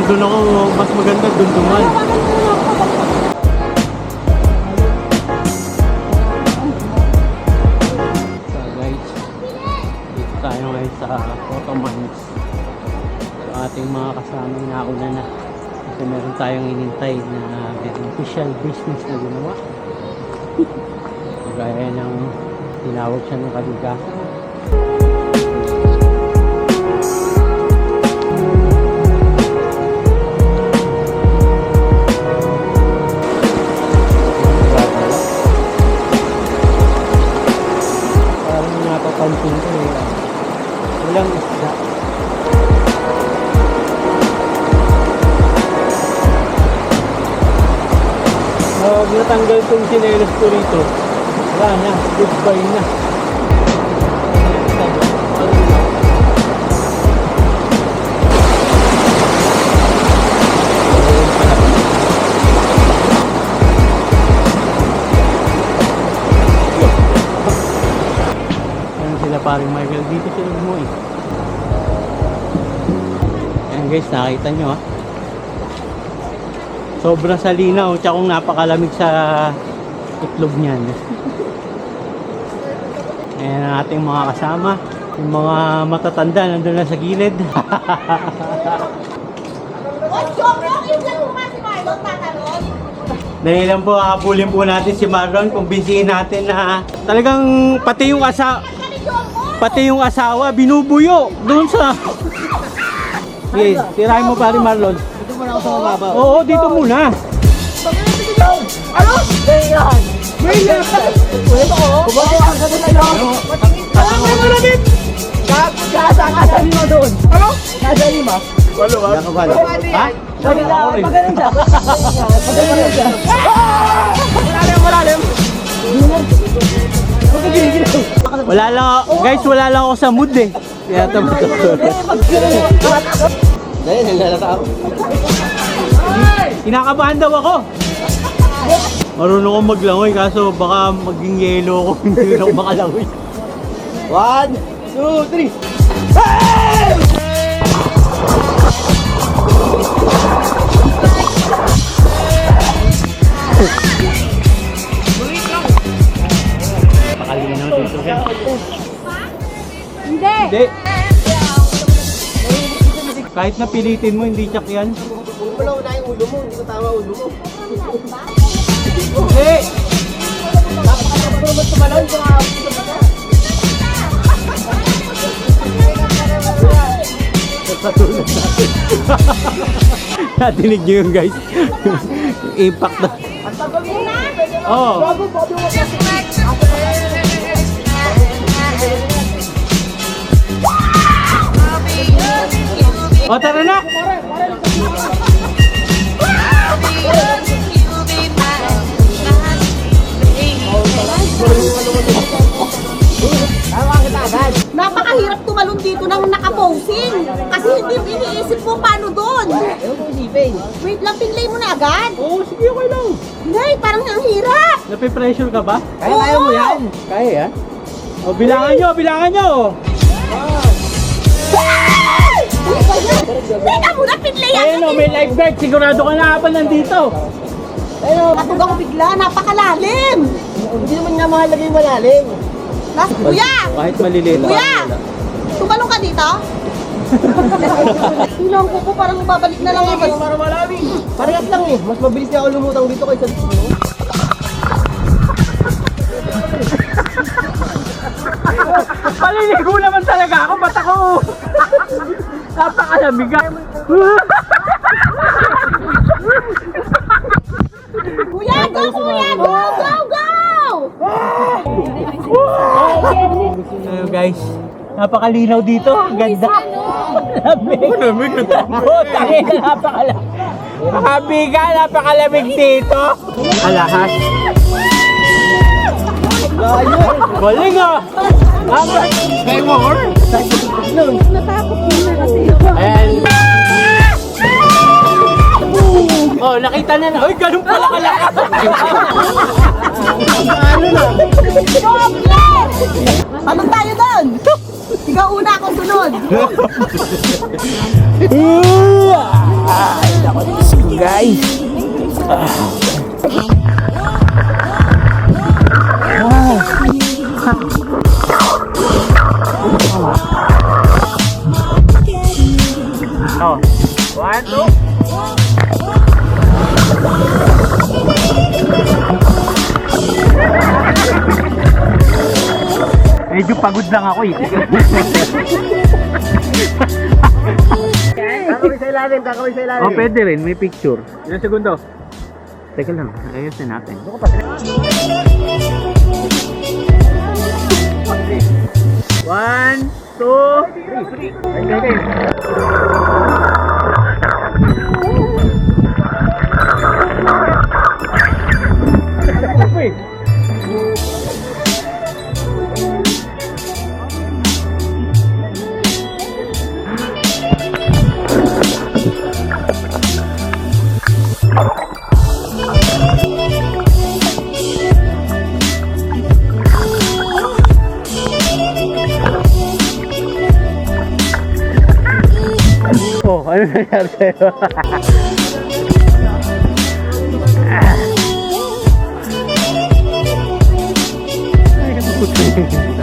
nandun ako, mas maganda dun duman. So guys, dito tayo ngayon sa Photo Mines. So ating mga kasama nauna na. Kasi meron tayong inintay na beneficial business na ginawa. Gaya ng tinawag siya ng kaligasan. Parang napapansin ko eh. Walang isda. Pag natanggal itong sinelos ko rito, wala na, goodbye na. Ayan sila paring Michael, dito sila umuwi. Ayan guys, nakita nyo ha. Sobrang salinaw, tsaka kung napakalamig sa itlog niyan. Ayan ang ating mga kasama. Yung mga matatanda nandun na sa gilid. Dahil lang po, habulin po natin si Marlon. Kumbinsihin natin na talagang pati yung asawa binubuyo doon sa... Yes, tirahin mo pa rin Marlon. Dito muna ako sa mababaw. Oo, dito muna. Ano? Ganyan! Ganyan! Ito ko? Bumalik ang ganda na lang. Alam mo na din! Kasa lima doon. Ano? Kasa lima. Walo ba? Ha? Magaling siya. Magaling siya. Malalim. Wala lang, guys, wala lang ako sa mood eh. Kaya tama to. Dahil, naglalata ako. Kinakabahan daw ako. Marunong akong maglangoy kaso baka maging yelo ako, hindi ako makalangoy. 1, 2, 3. Pakalinaw dito ka. Hindi. Hindi. Kahit na pilitin mo, hindi tsak yan. Wala ko na yung ulo mo, hindi ko tama ulo mo. Hindi! Napakalaman ko naman tumalon, kung nakakapit ka ba? Patuloy natin. Natinig nyo yun guys. Impact na. Ang tagal mo na! Oo. Bago mo kasi. O tara na! Napakahirap tumalon dito nang nakaposing. Kasi hindi mo iniisip mo paano doon. Ewan ko isipin. Wait lang, pinlay mo na agad. Oo, sige okay lang. Hindi, parang ang hirap. Napipressure ka ba? Kaya mo yan. Kaya yan. O bilangan nyo, bilangan nyo! Teka muna, pinlay Ayun o, may lifeguard. Sigurado ka na habang nandito. Natug ako bigla, napakalalim. Hindi naman nga mahalaga yung malalim. Kuya! Kahit maliliit. Kuya! Tumalong ka dito? Hilang ko parang babalik na lang ako. Para malami. Parehas lang eh. Mas mabilis nga ako lumutang dito kaysa dito. Paliligo naman talaga ako. Ba't ako? Napakalamig ka. Kuya, go kuya! Go, go, go! Ayun guys, napakalinaw dito. Ang ganda. Lamig. Lamig na tayo. Napakalamig. Makabiga, napakalamig dito. Alahas. Galing ah. May more? Natakot mo na kasi. And oh, nakita na na. Uy, ganun pala kalakas. Ano na? Ano tayo doon? Ikaw una, ako sunod. guys. Oh, 1, 2. Medyo pagod lang ako eh. Kakawin sa ilalim, kakawin sa ilalim. Oh, pwede rin, may picture. Ilang segundo? Teka lang, ayusin natin. One, two, oh, ano nangyari sa'yo? Ay, puti.